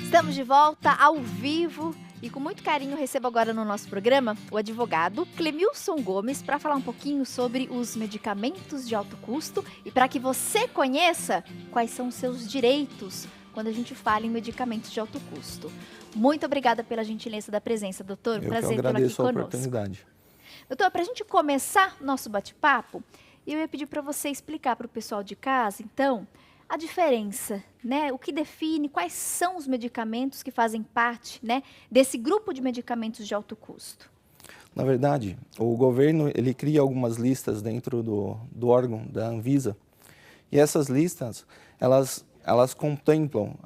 Estamos de volta ao vivo e com muito carinho recebo agora no nosso programa o advogado Clemilson Gomes para falar um pouquinho sobre os medicamentos de alto custo e para que você conheça quais são os seus direitos quando a gente fala em medicamentos de alto custo. Muito obrigada pela gentileza da presença, doutor. Prazer tê-lo aqui conosco. Eu agradeço a oportunidade. Doutor, para a gente começar nosso bate-papo, eu ia pedir para você explicar para o pessoal de casa, então, a diferença, né? O que define, quais são os medicamentos que fazem parte, né, desse grupo de medicamentos de alto custo? Na verdade, o governo ele cria algumas listas dentro do órgão da Anvisa e essas listas, elas contemplam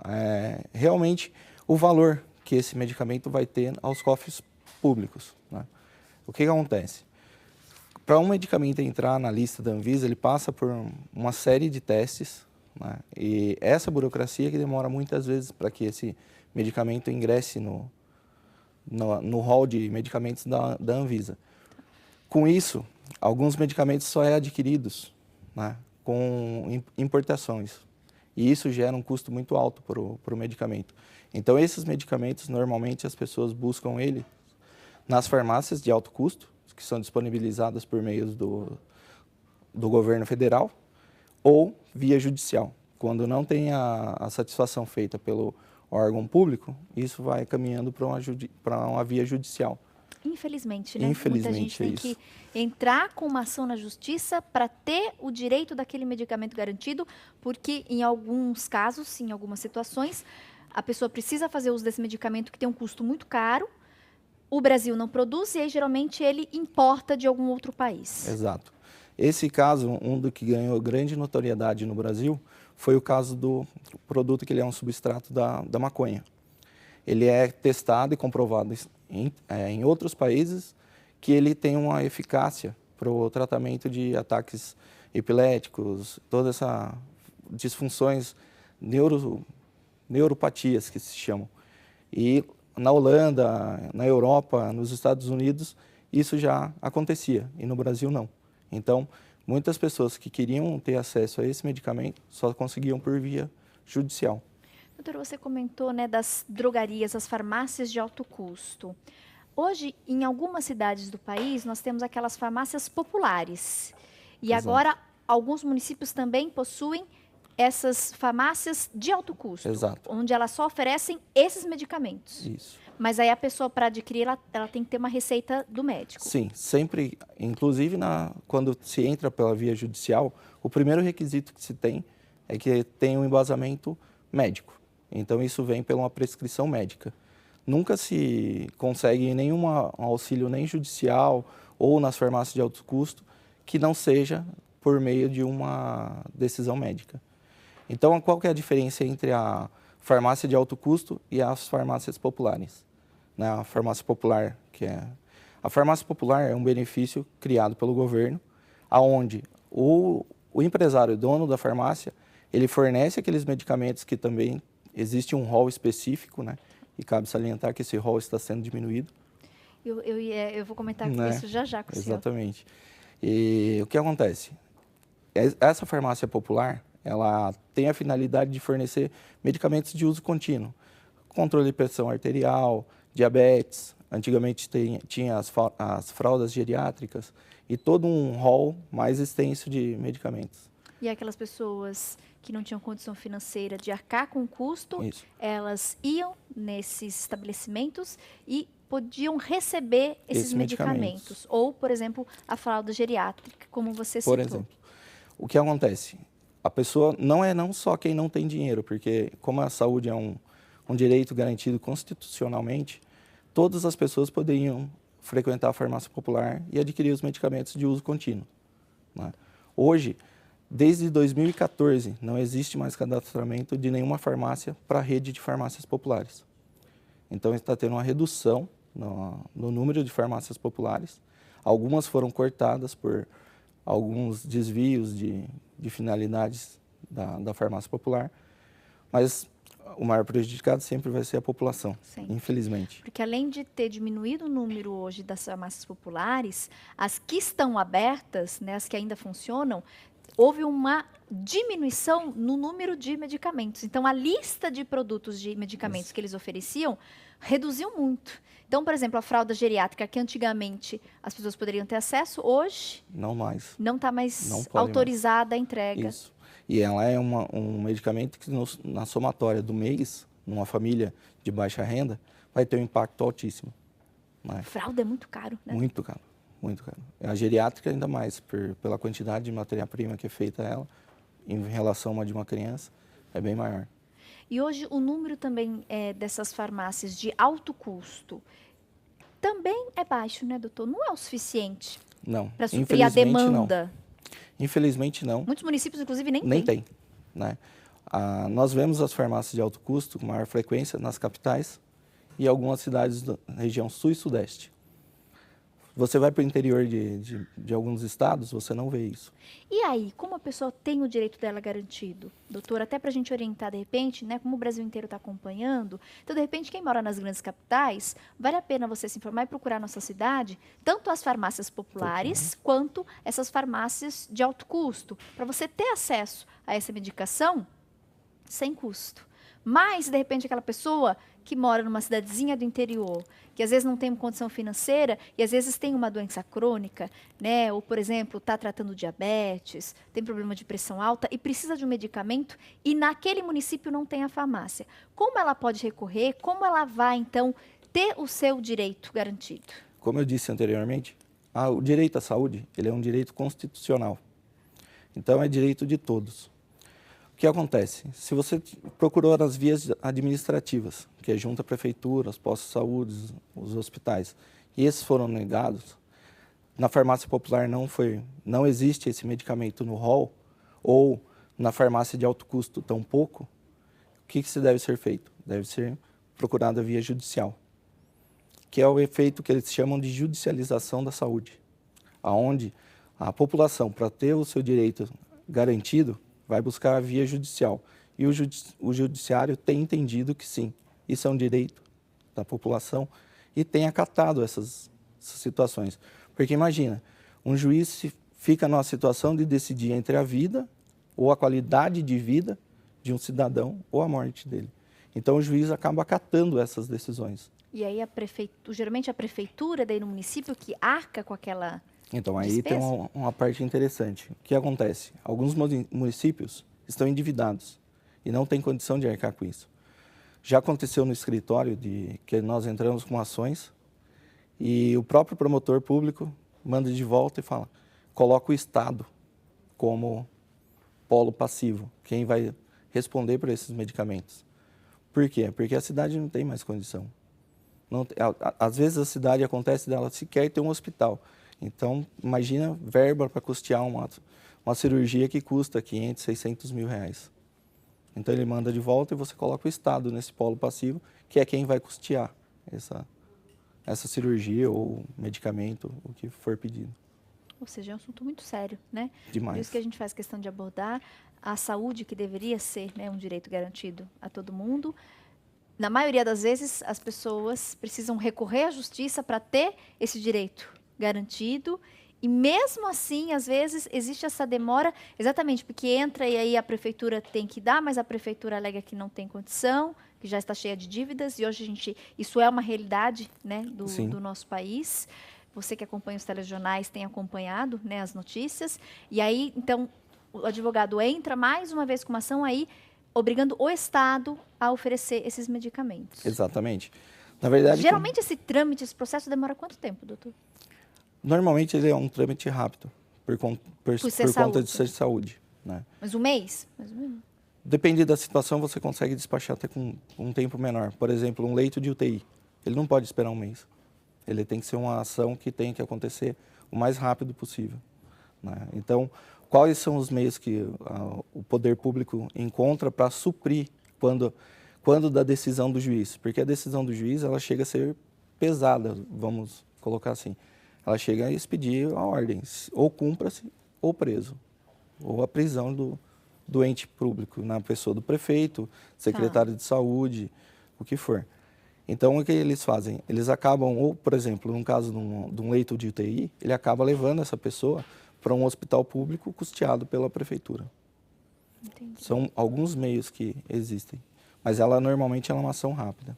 realmente o valor que esse medicamento vai ter aos cofres públicos, né? O que acontece? Para um medicamento entrar na lista da Anvisa, ele passa por uma série de testes, né? E essa burocracia que demora muitas vezes para que esse medicamento ingresse no hall de medicamentos da Anvisa. Com isso, alguns medicamentos só é adquiridos, né, com importações. E isso gera um custo muito alto para o medicamento. Então, esses medicamentos, normalmente, as pessoas buscam ele nas farmácias de alto custo, que são disponibilizadas por meio do governo federal, ou via judicial. Quando não tem a satisfação feita pelo órgão público, isso vai caminhando para uma via judicial. Infelizmente, né? Infelizmente, muita gente tem que entrar com uma ação na justiça para ter o direito daquele medicamento garantido, porque em alguns casos, em algumas situações, a pessoa precisa fazer uso desse medicamento que tem um custo muito caro, o Brasil não produz e aí geralmente ele importa de algum outro país. Exato. Esse caso, um do que ganhou grande notoriedade no Brasil, foi o caso do produto que ele é um substrato da maconha. Ele é testado e comprovado em outros países que ele tem uma eficácia para o tratamento de ataques epiléticos, todas essas disfunções neuropatias que se chamam. E na Holanda, na Europa, nos Estados Unidos, isso já acontecia e no Brasil não. Então, muitas pessoas que queriam ter acesso a esse medicamento só conseguiam por via judicial. Doutor, você comentou, né, das drogarias, as farmácias de alto custo. Hoje, em algumas cidades do país, nós temos aquelas farmácias populares. E Exato. agora, alguns municípios também possuem essas farmácias de alto custo. Exato. Onde elas só oferecem esses medicamentos. Isso. Mas aí a pessoa, para adquirir, ela tem que ter uma receita do médico. Sim, sempre, inclusive quando se entra pela via judicial, o primeiro requisito que se tem é que tenha um embasamento médico. Então, isso vem pela uma prescrição médica. Nunca se consegue nenhum auxílio nem judicial ou nas farmácias de alto custo que não seja por meio de uma decisão médica. Então, qual que é a diferença entre a farmácia de alto custo e as farmácias populares? A farmácia popular, a farmácia popular é um benefício criado pelo governo, aonde o empresário, dono da farmácia, ele fornece aqueles medicamentos que também existe um rol específico, né? E cabe salientar que esse rol está sendo diminuído. Eu vou comentar com isso já com o senhor. Exatamente. E o que acontece? Essa farmácia popular, ela tem a finalidade de fornecer medicamentos de uso contínuo. Controle de pressão arterial, diabetes, antigamente tinha as fraldas geriátricas e todo um rol mais extenso de medicamentos. E aquelas pessoas que não tinham condição financeira de arcar com o custo, elas iam nesses estabelecimentos e podiam receber esses medicamentos. Ou, por exemplo, a fralda geriátrica, como você citou. Por exemplo, o que acontece? A pessoa não só quem não tem dinheiro, porque como a saúde é um direito garantido constitucionalmente, todas as pessoas poderiam frequentar a farmácia popular e adquirir os medicamentos de uso contínuo, né? Hoje, desde 2014, não existe mais cadastramento de nenhuma farmácia para a rede de farmácias populares. Então, está tendo uma redução no número de farmácias populares. Algumas foram cortadas por alguns desvios de finalidades da farmácia popular, mas o maior prejudicado sempre vai ser a população, infelizmente. Porque além de ter diminuído o número hoje das farmácias populares, as que estão abertas, né, as que ainda funcionam, houve uma diminuição no número de medicamentos. Então, a lista de produtos de medicamentos que eles ofereciam reduziu muito. Então, por exemplo, a fralda geriátrica, que antigamente as pessoas poderiam ter acesso, hoje Não mais. não está mais Não pode autorizada a entrega. Isso. E ela é um medicamento que na somatória do mês, numa família de baixa renda, vai ter um impacto altíssimo. Né? Fralda é muito caro, né? Muito caro, muito caro. A geriátrica ainda mais, pela quantidade de matéria-prima que é feita ela, em relação a uma de uma criança, é bem maior. E hoje o número também dessas farmácias de alto custo também é baixo, né, doutor? Não é o suficiente Não, para suprir a demanda. Não. Infelizmente não. Muitos municípios, inclusive, Nem tem. Né? Nós vemos as farmácias de alto custo com maior frequência nas capitais e algumas cidades da região sul e sudeste. Você vai para o interior de alguns estados, você não vê isso. E aí, como a pessoa tem o direito dela garantido? Doutor, até para a gente orientar de repente, né, como o Brasil inteiro está acompanhando, então de repente quem mora nas grandes capitais, vale a pena você se informar e procurar na sua cidade, tanto as farmácias populares, quanto essas farmácias de alto custo, para você ter acesso a essa medicação sem custo. Mas, de repente, aquela pessoa que mora numa cidadezinha do interior, que às vezes não tem condição financeira e às vezes tem uma doença crônica, né? Ou, por exemplo, está tratando diabetes, tem problema de pressão alta e precisa de um medicamento e naquele município não tem a farmácia. Como ela pode recorrer? Como ela vai, então, ter o seu direito garantido? Como eu disse anteriormente, o direito à saúde, ele é um direito constitucional. Então, é direito de todos. O que acontece? Se você procurou nas vias administrativas, que é junto à prefeitura, os postos de saúde, os hospitais, e esses foram negados, na farmácia popular não existe esse medicamento no rol, ou na farmácia de alto custo tampouco, o que se deve ser feito? Deve ser procurada a via judicial, que é o efeito que eles chamam de judicialização da saúde, aonde a população, para ter o seu direito garantido, vai buscar a via judicial. E o judiciário tem entendido que sim, isso é um direito da população e tem acatado essas situações. Porque imagina, um juiz fica numa situação de decidir entre a vida ou a qualidade de vida de um cidadão ou a morte dele. Então o juiz acaba acatando essas decisões. E aí geralmente a prefeitura daí no município que arca com aquela Então, aí despesa? tem uma parte interessante. O que acontece? Alguns municípios estão endividados e não têm condição de arcar com isso. Já aconteceu no escritório que nós entramos com ações e o próprio promotor público manda de volta e fala, coloca o Estado como polo passivo, quem vai responder por esses medicamentos. Por quê? Porque a cidade não tem mais condição. Às vezes a cidade acontece dela sequer ter um hospital. Então, imagina verba para custear uma cirurgia que custa 500, 600 mil reais. Então, ele manda de volta e você coloca o Estado nesse polo passivo, que é quem vai custear essa cirurgia ou medicamento, o que for pedido. Ou seja, é um assunto muito sério, né? Demais. Por isso que a gente faz questão de abordar a saúde, que deveria ser, né, um direito garantido a todo mundo. Na maioria das vezes, as pessoas precisam recorrer à justiça para ter esse direito garantido, e mesmo assim, às vezes, existe essa demora, exatamente porque entra e aí a prefeitura tem que dar, mas a prefeitura alega que não tem condição, que já está cheia de dívidas, e hoje isso é uma realidade, né, do nosso país. Você que acompanha os telejornais tem acompanhado, né, as notícias, e aí, então, o advogado entra mais uma vez com uma ação aí, obrigando o Estado a oferecer esses medicamentos. Exatamente. Na verdade, geralmente esse trâmite, esse processo demora quanto tempo, doutor? Normalmente ele é um trâmite rápido, por conta de ser saúde. Né? Mas um mês? Mais ou menos. Depende da situação, você consegue despachar até com um tempo menor. Por exemplo, um leito de UTI, ele não pode esperar um mês. Ele tem que ser uma ação que tem que acontecer o mais rápido possível. Né? Então, quais são os meios que o poder público encontra para suprir quando da decisão do juiz? Porque a decisão do juiz ela chega a ser pesada, vamos colocar assim. Ela chega a expedir a ordem, ou cumpra-se, ou preso, ou a prisão do ente público, na pessoa do prefeito, secretário de saúde, o que for. Então, o que eles fazem? Eles acabam, ou, por exemplo, num caso de um leito de UTI, ele acaba levando essa pessoa para um hospital público custeado pela prefeitura. Entendi. São alguns meios que existem, mas ela normalmente é uma ação rápida.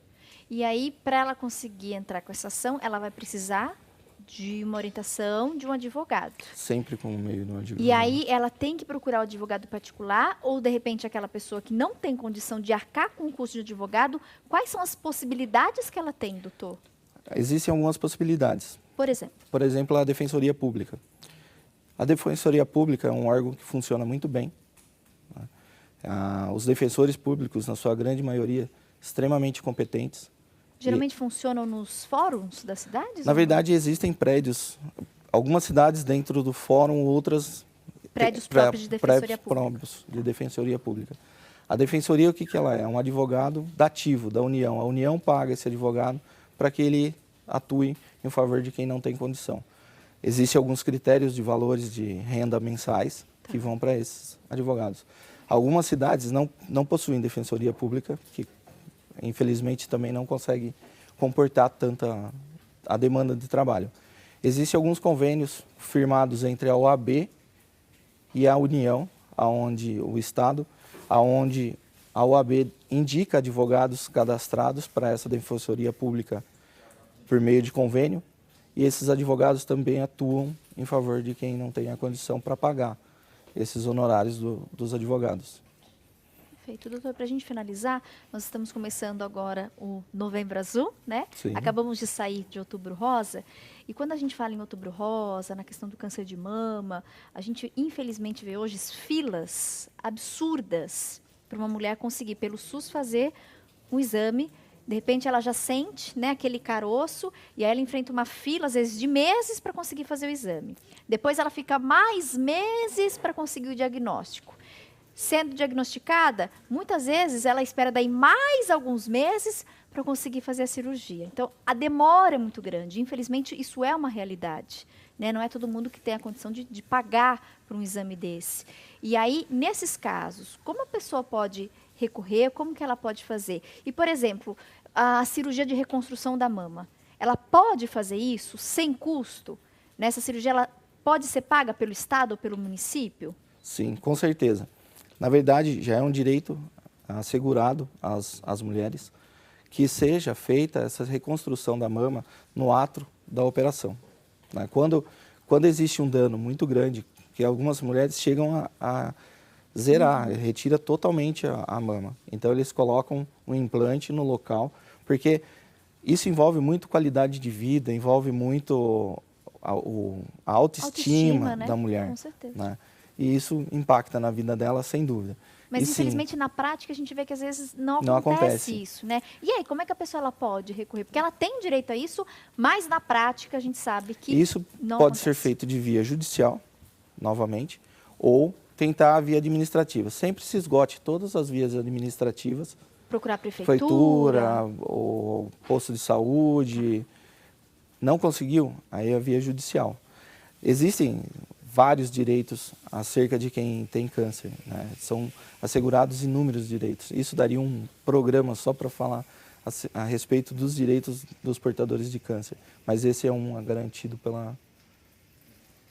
E aí, para ela conseguir entrar com essa ação, ela vai precisar de uma orientação de um advogado. Sempre com o meio do advogado. E aí, ela tem que procurar o advogado particular ou, de repente, aquela pessoa que não tem condição de arcar com o custo de advogado, quais são as possibilidades que ela tem, doutor? Existem algumas possibilidades. Por exemplo? Por exemplo, a Defensoria Pública. A Defensoria Pública é um órgão que funciona muito bem. Os defensores públicos, na sua grande maioria, extremamente competentes. Geralmente funcionam nos fóruns das cidades? Na verdade, existem prédios, algumas cidades dentro do fórum, outras... Prédios próprios de Defensoria Pública. Próprios de Defensoria Pública. A Defensoria, o que que ela é? É um advogado dativo da União. A União paga esse advogado para que ele atue em favor de quem não tem condição. Existem alguns critérios de valores de renda mensais que vão para esses advogados. Algumas cidades não possuem defensoria pública, que infelizmente também não consegue comportar tanta a demanda de trabalho. Existem alguns convênios firmados entre a OAB e a União, aonde o Estado, aonde a OAB indica advogados cadastrados para essa defensoria pública por meio de convênio, e esses advogados também atuam em favor de quem não tem a condição para pagar esses honorários dos advogados. Perfeito. Doutor, para a gente finalizar, nós estamos começando agora o Novembro Azul, né? Sim. Acabamos de sair de Outubro Rosa, e quando a gente fala em Outubro Rosa, na questão do câncer de mama, a gente infelizmente vê hoje filas absurdas para uma mulher conseguir, pelo SUS, fazer um exame. De repente ela já sente, né, aquele caroço, e aí ela enfrenta uma fila, às vezes, de meses para conseguir fazer o exame. Depois ela fica mais meses para conseguir o diagnóstico. Sendo diagnosticada, muitas vezes ela espera daí mais alguns meses para conseguir fazer a cirurgia. Então, a demora é muito grande. Infelizmente, isso é uma realidade, né? Não é todo mundo que tem a condição de pagar por um exame desse. E aí, nesses casos, como a pessoa pode recorrer, como que ela pode fazer? E, por exemplo, a cirurgia de reconstrução da mama, ela pode fazer isso sem custo? Nessa cirurgia, ela pode ser paga pelo Estado ou pelo município? Sim, com certeza. Na verdade, já é um direito assegurado às mulheres que seja feita essa reconstrução da mama no ato da operação, né? Quando existe um dano muito grande, que algumas mulheres chegam a zerar, retira totalmente a mama. Então, eles colocam um implante no local, porque isso envolve muito qualidade de vida, envolve muito a autoestima né? da mulher. Com certeza. Né? E isso impacta na vida dela, sem dúvida. Mas, e, infelizmente, sim, na prática, a gente vê que, às vezes, não não acontece isso, né? E aí, como é que a pessoa ela pode recorrer? Porque ela tem direito a isso, mas, na prática, a gente sabe que isso não pode acontece. ser feito de via judicial, novamente, ou tentar a via administrativa. Sempre se esgote todas as vias administrativas. Procurar a prefeitura. Prefeitura, o posto de saúde. Não conseguiu? Aí a via judicial. Existem vários direitos acerca de quem tem câncer, né? São assegurados inúmeros direitos. Isso daria um programa só para falar a respeito dos direitos dos portadores de câncer. Mas esse é garantido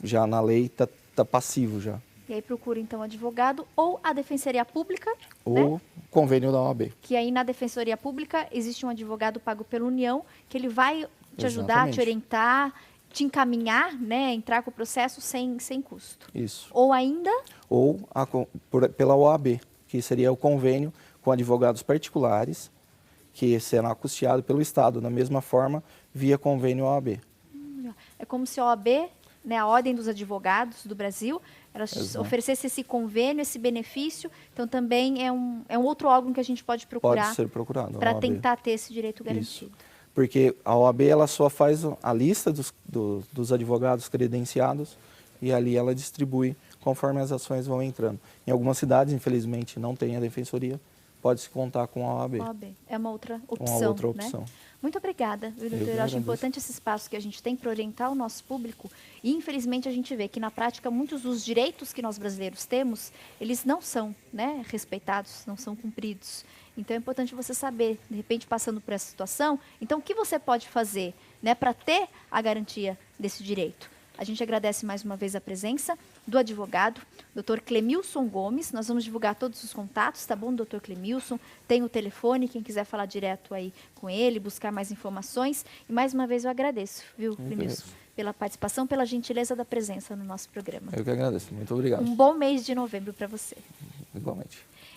já na lei, tá passivo já. E aí procura, então, o advogado ou a Defensoria Pública. Ou né? convênio da OAB. Que aí na Defensoria Pública existe um advogado pago pela União, que ele vai te ajudar, Exatamente. te orientar, te encaminhar, né, entrar com o processo sem custo. Isso. Ou ainda... Ou pela OAB, que seria o convênio com advogados particulares, que será custeado pelo Estado, da mesma forma, via convênio OAB. É como se a OAB, né, a Ordem dos Advogados do Brasil, ela oferecesse esse convênio, esse benefício. Então, também é um outro órgão que a gente pode procurar. Pode ser procurado. Para tentar ter esse direito garantido. Isso. Porque a OAB ela só faz a lista dos advogados credenciados e ali ela distribui conforme as ações vão entrando. Em algumas cidades, infelizmente, não tem a defensoria, pode-se contar com a OAB. OAB. É uma outra opção. Uma outra opção. Né? Muito obrigada, viu, doutor? Eu acho importante esse espaço que a gente tem para orientar o nosso público. E, infelizmente, a gente vê que, na prática, muitos dos direitos que nós brasileiros temos, eles não são, né, respeitados, não são cumpridos. Então, é importante você saber, de repente, passando por essa situação, então, o que você pode fazer, né, para ter a garantia desse direito? A gente agradece mais uma vez a presença do advogado, Dr. Clemilson Gomes. Nós vamos divulgar todos os contatos, tá bom, Dr. Clemilson? Tem o telefone, quem quiser falar direto aí com ele, buscar mais informações. E mais uma vez eu agradeço, viu, Clemilson, pela participação, pela gentileza da presença no nosso programa. Eu que agradeço. Muito obrigado. Um bom mês de novembro para você. Igualmente.